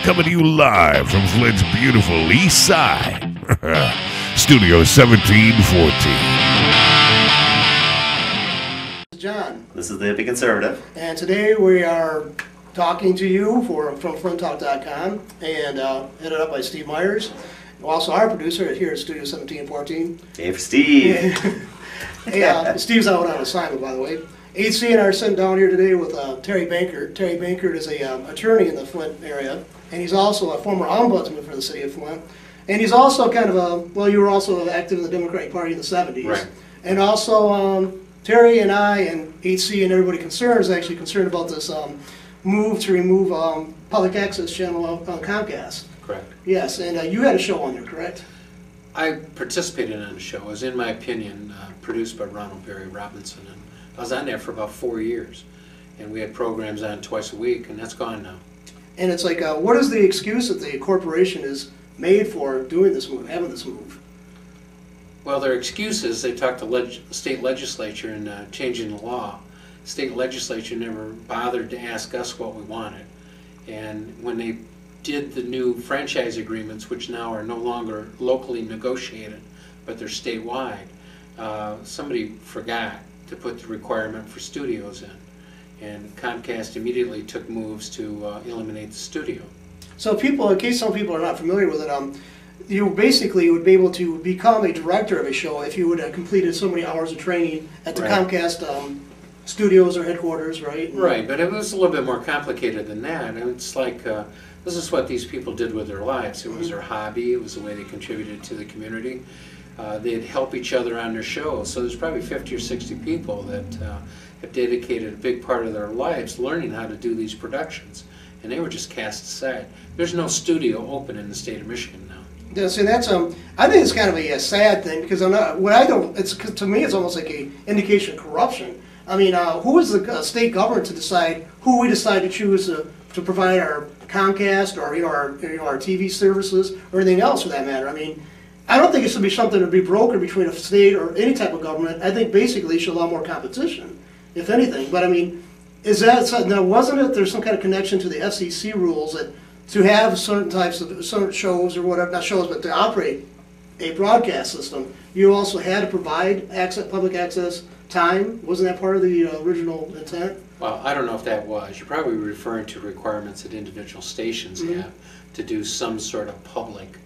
coming to you live from Flint's beautiful east side. Studio 1714. John. This is the Hippie Conservative. And today we are talking to you from FlintTalk.com and headed up by Steve Myers. Also our producer here at Studio 1714. Hey, for Steve. Hey, Steve's out on assignment, by the way. HC and I are sitting down here today with Terry Bankert. Terry Bankert is a attorney in the Flint area, and he's also a former ombudsman for the city of Flint. And he's also kind of a, well, you were also active in the Democratic Party in the 70s. Right. And also Terry and I and HC and everybody concerned is actually concerned about this move to remove public access channel on Comcast. Correct. Yes, and you had a show on there, correct? I participated in the show. It was, in my opinion, produced by Ronald Barry Robinson, and I was on there for about 4 years. And we had programs on twice a week, and that's gone now. And it's like, what is the excuse that the corporation is made for doing this move, having this move? Well, their excuse is they talked to state legislature and changing the law. State legislature never bothered to ask us what we wanted. And when they did the new franchise agreements, which now are no longer locally negotiated, but they're statewide, somebody forgot to put the requirement for studios in. And Comcast immediately took moves to eliminate the studio. So people, in case some people are not familiar with it, you basically would be able to become a director of a show if you would have completed so many hours of training at the Right. Comcast studios or headquarters, right? Right, but it was a little bit more complicated than that. And it's like, this is what these people did with their lives. It was their hobby. It was the way they contributed to the community. They'd help each other on their shows. So there's probably 50 or 60 people that have dedicated a big part of their lives learning how to do these productions. And they were just cast aside. There's no studio open in the state of Michigan now. Yes, and that's I think it's kind of a sad thing because I'm not. What I don't. It's to me, it's almost like a indication of corruption. I mean, who is the state government to decide who we decide to choose to provide our Comcast or our TV services or anything else for that matter? I mean, I don't think it should be something to be brokered between a state or any type of government. I think basically it should allow more competition, if anything. But I mean, is that now? Wasn't it there's some kind of connection to the FCC rules that to have certain types of certain shows or whatever, not shows, but to operate a broadcast system, you also had to provide public access time? Wasn't that part of the original intent? Well, I don't know if that was. You're probably referring to requirements that individual stations have to do some sort of public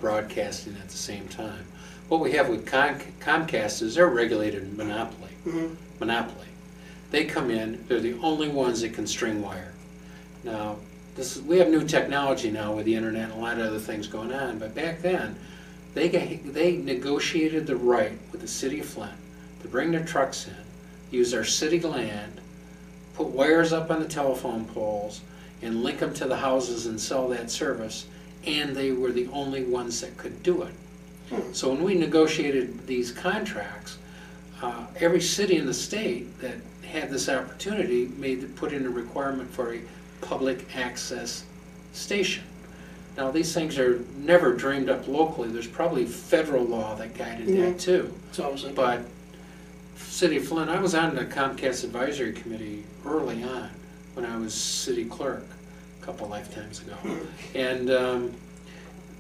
broadcasting at the same time. What we have with Comcast is they're a regulated monopoly. Monopoly. They come in, they're the only ones that can string wire. Now, we have new technology now with the internet and a lot of other things going on, but back then, they negotiated the right with the city of Flint to bring their trucks in, use our city land, put wires up on the telephone poles, and link them to the houses and sell that service, and they were the only ones that could do it. So when we negotiated these contracts, every city in the state that had this opportunity put in a requirement for a public access station. Now these things are never dreamed up locally. There's probably federal law that guided that too. But City of Flint, I was on the Comcast Advisory Committee early on when I was city clerk a couple lifetimes ago. And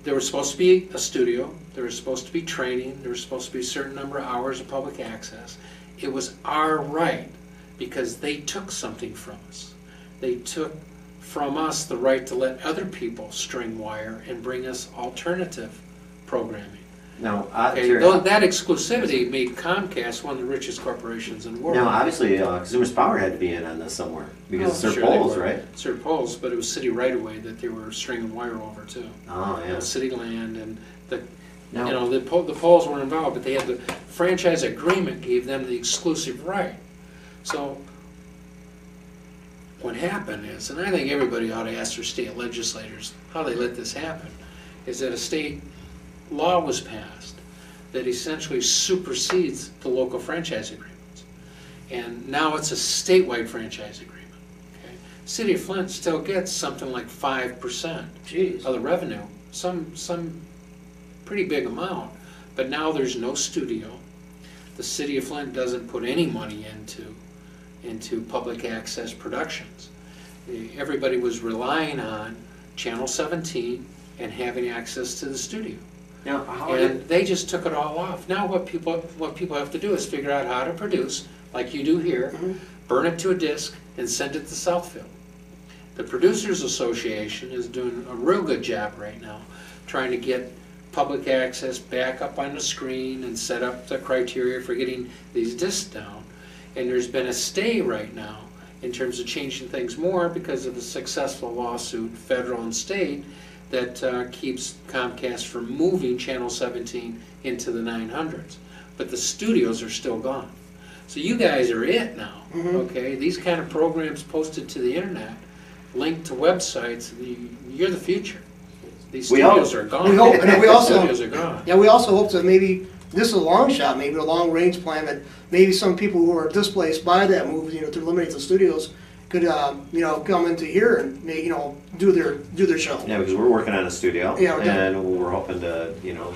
there was supposed to be a studio, there was supposed to be training, there was supposed to be a certain number of hours of public access. It was our right because they took something from us. They took from us the right to let other people string wire and bring us alternative programming. Now, that exclusivity made Comcast one of the richest corporations in the world. Now, obviously, Consumers Power had to be in on this somewhere because of certain poles, right? Certain poles, but it was city right-of-way that they were stringing wire over too. Oh, yeah. City land and the poles weren't involved, but they had the franchise agreement gave them the exclusive right. So what happened is, and I think everybody ought to ask their state legislators how they let this happen, is that a state law was passed that essentially supersedes the local franchise agreements. And now it's a statewide franchise agreement. Okay? City of Flint still gets something like 5% of the revenue, some pretty big amount, but now there's no studio. The City of Flint doesn't put any money into public access productions. Everybody was relying on Channel 17 and having access to the studio. Now, how And they just took it all off. Now what people have to do is figure out how to produce, like you do here, burn it to a disc, and send it to Southfield. The Producers Association is doing a real good job right now, trying to get public access back up on the screen and set up the criteria for getting these discs down. And there's been a stay right now in terms of changing things more because of a successful lawsuit, federal and state, that keeps Comcast from moving Channel 17 into the 900s. But the studios are still gone. So you guys are it now, okay? These kind of programs posted to the internet, linked to websites, you're the future. These studios are gone. We hope, and we also, studios are gone. yeah, we also hope that maybe, this is a long shot, maybe a long-range plan, that maybe some people who are displaced by that move, you know, to eliminate the studios, could, you know, come into here and, you know, do their show. Yeah, because we're working on a studio, Yeah, and we're hoping to, you know,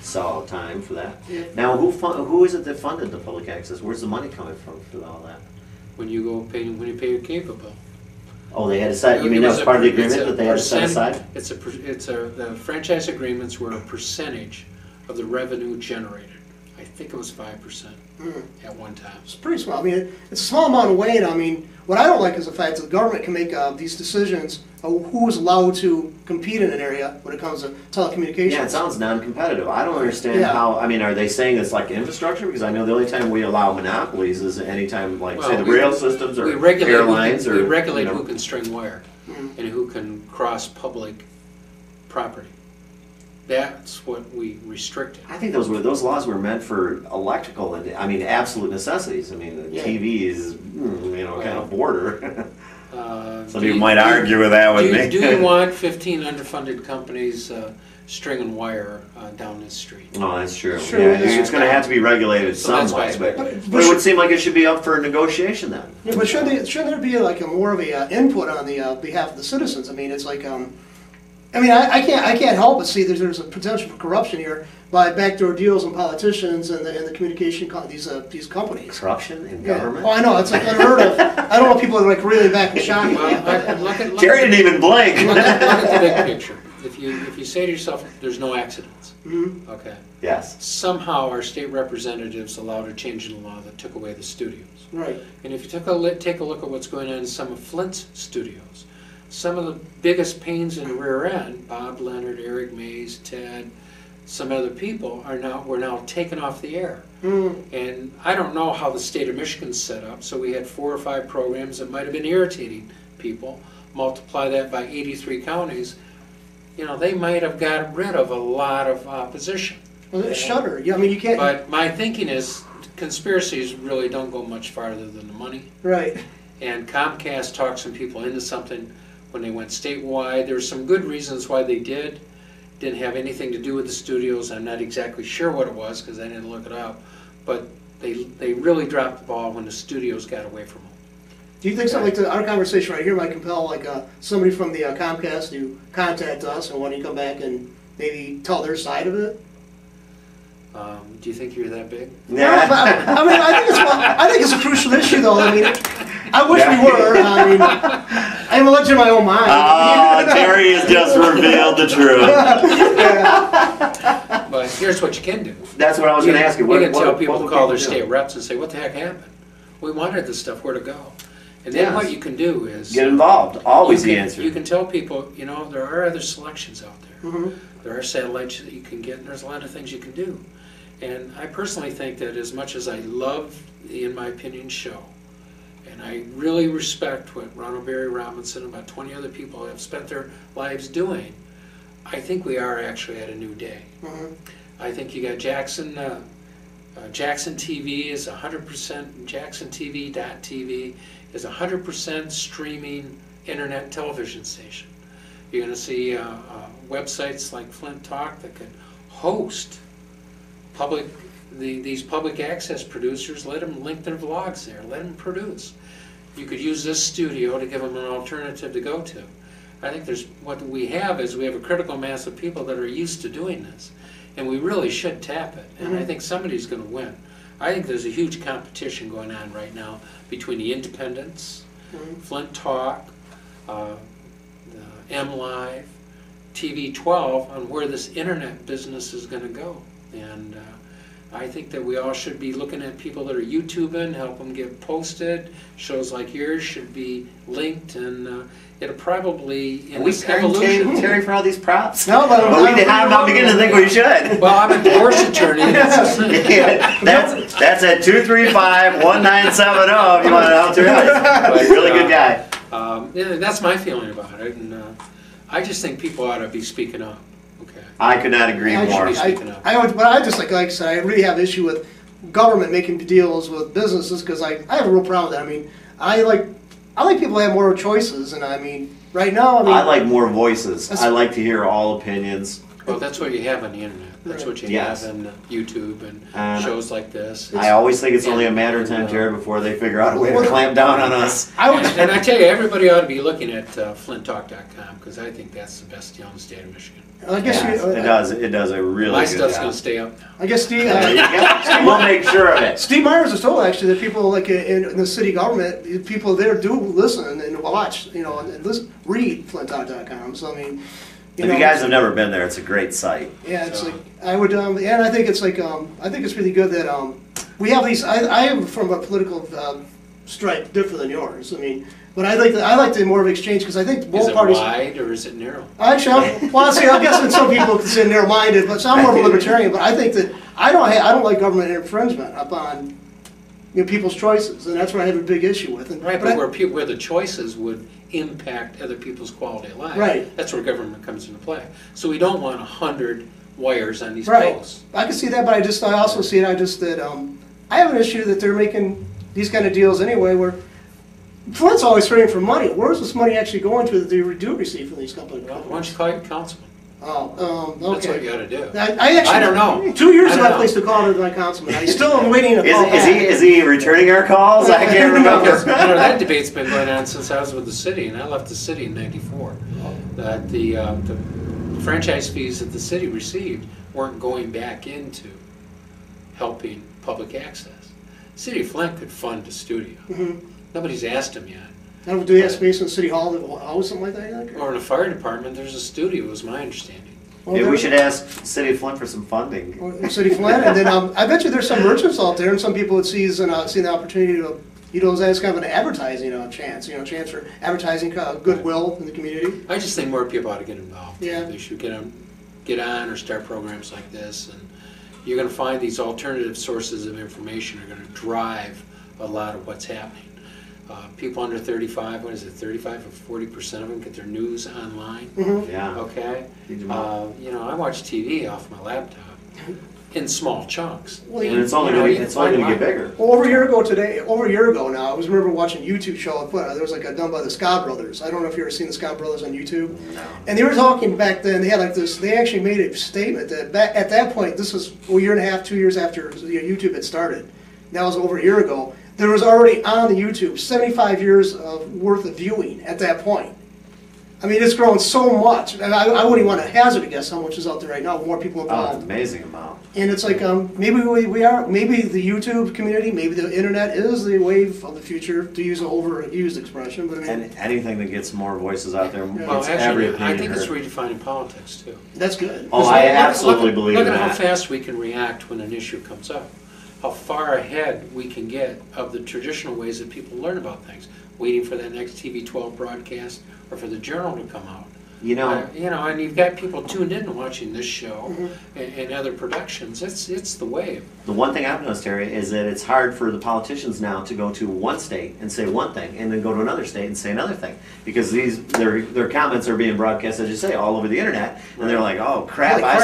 sell out time for that. Yeah. Now, who is it that funded the public access? Where's the money coming from for all that? When you pay your cable bill. Oh, they had to set. You mean that was part of the agreement that they had to set aside? The franchise agreements were a percentage of the revenue generated. I think it was 5% at one time. It's pretty small. I mean, it's a small amount of weight. I mean, what I don't like is the fact that the government can make these decisions of who is allowed to compete in an area when it comes to telecommunications. Yeah, it sounds non-competitive. I don't understand Yeah. how. I mean, are they saying it's like infrastructure? Because I know the only time we allow monopolies is anytime, like, say, the rail systems or airlines or. We regulate you know. who can string wire and who can cross public property. That's what we restricted. I think those laws were meant for electrical and, I mean, absolute necessities. I mean, the TV is, you know, kind of border. Some people might argue with that with me. Do you want 15 underfunded companies stringing wire down this street? Oh, that's true. Sure, Yeah, yeah. it's going to have to be regulated So that's some why way, it's but regulated. it would seem like it should be up for negotiation then. Yeah, but shouldn't there be like a more of a input on the behalf of the citizens? I mean, it's like, I mean, I can't help but see there's a potential for corruption here by backdoor deals and politicians and the communication these companies. Corruption in Yeah. government? Oh, I know, it's like unheard of. I don't know if people are like really back in shock. Well, Terry didn't even blink. Look at the big picture. If you say to yourself, there's no accidents, okay. Yes. Somehow our state representatives allowed a change in the law that took away the studios. Right. And if you take a look at what's going on in some of Flint's studios, some of the biggest pains in the rear end, Bob Leonard, Eric Mays, Ted, some other people were now taken off the air. And I don't know how the state of Michigan's set up, so we had 4 or 5 programs that might have been irritating people. Multiply that by 83 counties, you know, they might have got rid of a lot of opposition. Well, shudder. Yeah, I mean, you can't. But my thinking is conspiracies really don't go much farther than the money. Right. And Comcast talked some people into something when they went statewide. There were some good reasons why they did. Didn't have anything to do with the studios. I'm not exactly sure what it was because I didn't look it up. But they really dropped the ball when the studios got away from them. Do you think something like our conversation right here might compel like somebody from the Comcast to contact us and want to come back and maybe tell their side of it? Do you think you're that big? Yeah, but, I mean, I think it's a crucial issue, though. I mean, I wish we were. I mean, I'm elected in my own mind. Terry has just revealed the truth. But here's what you can do. That's what I was going to ask you. You can tell people what to call their do? state reps and say, what the heck happened? We wanted this stuff, where to go? And then what you can do is... Get involved. Always the answer. You can tell people, you know, there are other selections out there. There are satellites that you can get, and there's a lot of things you can do. And I personally think that as much as I love the In My Opinion show, and I really respect what Ronald Barry Robinson and about 20 other people have spent their lives doing, I think we are actually at a new day. I think you got Jackson TV is 100%, JacksonTV.tv is 100% streaming internet television station. You're going to see websites like Flint Talk that could host these public access producers. Let them link their vlogs there, let them produce. You could use this studio to give them an alternative to go to. I think what we have is we have a critical mass of people that are used to doing this, and we really should tap it, and I think somebody's going to win. I think there's a huge competition going on right now between the independents, Flint Talk, the M Live, TV 12 on where this internet business is going to go. And I think that we all should be looking at people that are YouTubing, help them get posted. Shows like yours should be linked, and it'll probably, in this evolution. Terry for all these props? No, but I'm beginning to think we should. Well, I'm a divorce attorney. Yeah, that's at 235-1970 if you want to help Terry out. Really good guy. Yeah, that's my feeling about it, and I just think people ought to be speaking up. Okay. I could not agree more. But I just like I said, I really have issue with government making deals with businesses because I have a real problem with that. I mean, I like people who have more choices, and I mean, right now, I like more voices. I like to hear all opinions. Well, that's what you have on the internet. That's what you have on YouTube and shows like this. I always think it's only a matter of time, Terry, before they figure out a way to clamp down on us. And I tell you, everybody ought to be looking at flinttalk.com because I think that's the best deal in the state of Michigan. I guess it does a really my good stuff's job. going to stay up now. I guess Steve. We'll make sure of it. Steve Myers was told actually that people like in the city government, people there do listen and watch, and read flinttalk.com. So I mean. If you guys have never been there, it's a great site. Yeah, it's like I would, and I think it's like I think it's really good that we have these. I am from a political stripe different than yours. I mean, but I like the more of exchange because I think both parties. Is it wide or is it narrow? Actually, I guess some people can say narrow-minded, but I'm more of a libertarian. But I think that I don't like government infringement upon people's choices, and that's what I have a big issue with. Right, but where the choices would impact other people's quality of life. Right. That's where government comes into play. So we don't want 100 wires on these right. posts. I can see that, but I also see it. I have an issue that they're making these kind of deals anyway, where Flint's always trading for money. Where's this money actually going to that they do receive from these companies? Well, why don't you call your councilman? Oh, okay. That's what you got to do. I don't know. 2 years ago, I placed a call to my councilman. I still am waiting to call back. Is he returning our calls? I can't remember. That debate's been going on since I was with the city, and I left the city in '94. That the franchise fees that the city received weren't going back into helping public access. City of Flint could fund a studio. Mm-hmm. Nobody's asked them yet. Now, do they have space in City Hall or something like that? Or in a fire department, there's a studio, is my understanding. Well, maybe we should ask City of Flint for some funding. City of Flint, and then I bet you there's some merchants out there, and some people would see the opportunity to, as kind of an advertising chance, chance for advertising goodwill in the community. I just think more people ought to get involved. Yeah. They should get on or start programs like this, and you're going to find these alternative sources of information are going to drive a lot of what's happening. People under 35, 35 or 40% of them get their news online. Mm-hmm. Yeah. Okay. I watch TV off my laptop in small chunks. Well, and it's only going to get bigger. Well, over a year ago now, I remember watching a YouTube show. There was done by the Scott Brothers. I don't know if you've ever seen the Scott Brothers on YouTube. No. And they were talking back then. They had this. They actually made a statement that at that point, this was a year and a half, 2 years after YouTube had started. That was over a year ago. There was already on the YouTube 75 years worth of viewing at that point. I mean, it's grown so much. And I wouldn't even want to hazard a guess how much is out there right now. More people involved. Oh, an amazing amount. And it's like maybe maybe the YouTube community, maybe the internet is the wave of the future, to use an overused expression. But I mean, and anything that gets more voices out there, well, actually, I think it's redefining politics too. That's good. Oh, I absolutely believe in that. Look at how fast we can react when an issue comes up. How far ahead we can get of the traditional ways that people learn about things, waiting for that next TV 12 broadcast or for the journal to come out. And you've got people tuned in and watching this show and other productions. It's the wave. The one thing I've noticed, Terry, is that it's hard for the politicians now to go to one state and say one thing, and then go to another state and say another thing, because their comments are being broadcast, as you say, all over the internet, and they're like, "Oh crap! I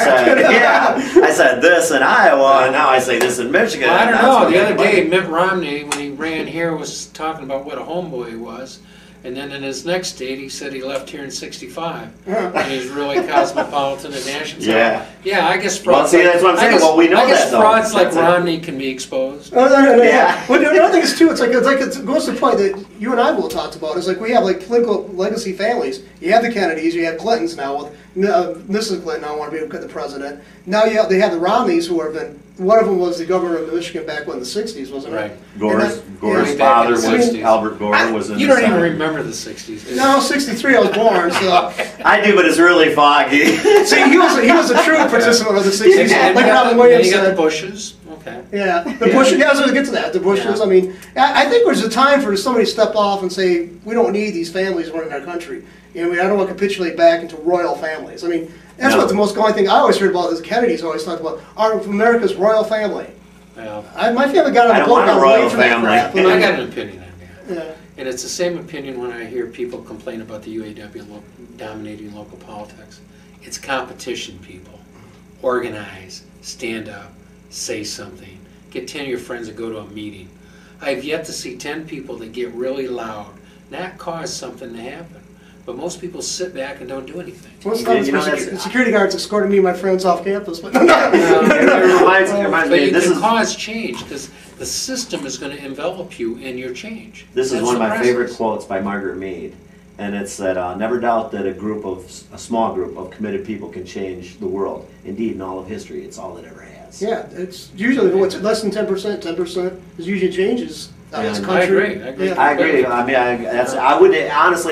said this in Iowa, and now I say this in Michigan." Well, I don't know. The other day, Mitt Romney, when he ran here, was talking about what a homeboy he was. And then in his next state, he said he left here in '65, and he's really cosmopolitan and national. Yeah. I guess frauds. Well, see, that's what I'm saying. Well, we know that. I guess frauds like Romney can be exposed. Yeah. Well, the other thing is too. It goes to the point that you and I both talked about. It's like we have political legacy families. You have the Kennedys. You have Clintons now with Mrs. Clinton. I want to be the president. Now they have the Romneys who have been. One of them was the governor of Michigan back in the '60s, wasn't it? Right. Gore's father was Albert Gore. Was in you don't even remember the '60s. No, '63 I was born. So, I do, but it's really foggy. See, he was a true participant of the 60s, And like Robin then Williams you got the said. Bushes. Okay. Yeah, the Bushes. Yeah, I was going to get to that. The Bushes. Yeah. I mean, I think there's a time for somebody to step off and say, we don't need these families running our country. You know, I don't want to capitulate back into royal families. I mean, that's what the most common thing I always heard about is the Kennedys always talked about America's royal family. Well, My family got on I the don't boat want a got royal away from that family. crap. I got an opinion on that. Yeah. And it's the same opinion when I hear people complain about the UAW dominating local politics. It's competition, people. Organize, stand up, say something. Get 10 of your friends to go to a meeting. I've yet to see 10 people that get really loud, not cause something to happen. But most people sit back and don't do anything. Most You times know, the that's- security guards escorted me and my friends off campus, but no. It reminds But me. you This can is cause change because the system is going to envelop you in your change. This is That's one of the my favorite process. quotes by Margaret Mead, and it's that never doubt that a small group of committed people can change the world. Indeed, in all of history, it's all it ever has. Yeah, it's usually what's less than 10%. 10% is usually changes. As a Yeah, country. I agree. Yeah. I agree. I mean,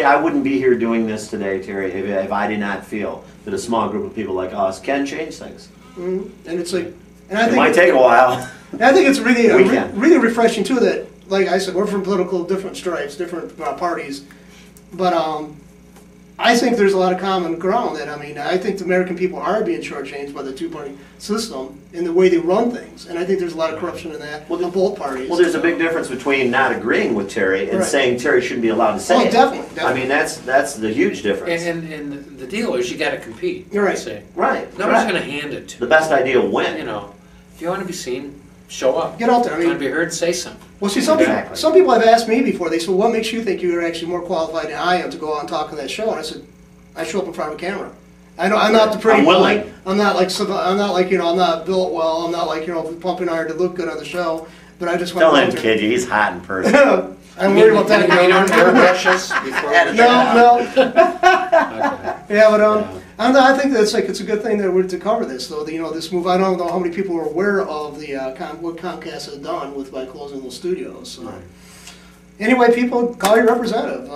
I wouldn't be here doing this today, Terry, if I did not feel that a small group of people like us can change things. And it's like, and I It think might take a while. and I think it's really We can. really refreshing too that, like I said, we're from political different stripes, different parties, but I think there's a lot of common ground. That I mean, I think the American people are being shortchanged by the two-party system in the way they run things, and I think there's a lot of corruption in that on both parties. Well, there's a big difference between not agreeing with Terry and Right. saying Terry shouldn't be allowed to say Oh, it. definitely. I mean, that's the huge difference. And the deal is you got to compete. You're right. Say. Right. Nobody's correct. going to hand it to The best idea will win. you. know, if you want to be seen, show up. Get out there. I If you mean, want to be heard, say something. well, see, Exactly. some people have asked me before. They said, "What makes you think you're actually more qualified than I am to go out and talk on that show?" And I said, "I show up in front of a camera. I know I'm not the pretty I'm willing. boy. I'm not like I'm not built well. I'm not like pumping iron to look good on the show. But I just want Tell to him, go out kid, he's hot in person. there." I'm worried about that. You don't airbrush us before we No. Okay. Yeah, but I think that's it's a good thing that we're to cover this though. This move. I don't know how many people are aware of the what Comcast has done by closing those studios. So. Anyway, people, call your representative.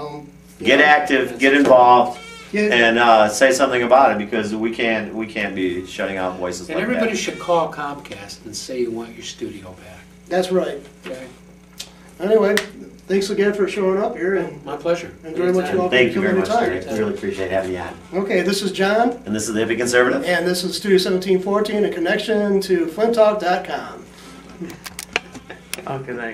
Get active, get involved, Yeah. and say something about it because we can't be shutting out voices And like everybody that. should call Comcast and say you want your studio back. That's right. Okay. Anyway, thanks again for showing up here and My pleasure. enjoy what you Anytime. all Thank you very much, Time. Terry. I really appreciate having you on. Okay, this is John, And this is the Hippie Conservative. and this is Studio 1714, a connection to flintalk.com. Okay, thanks.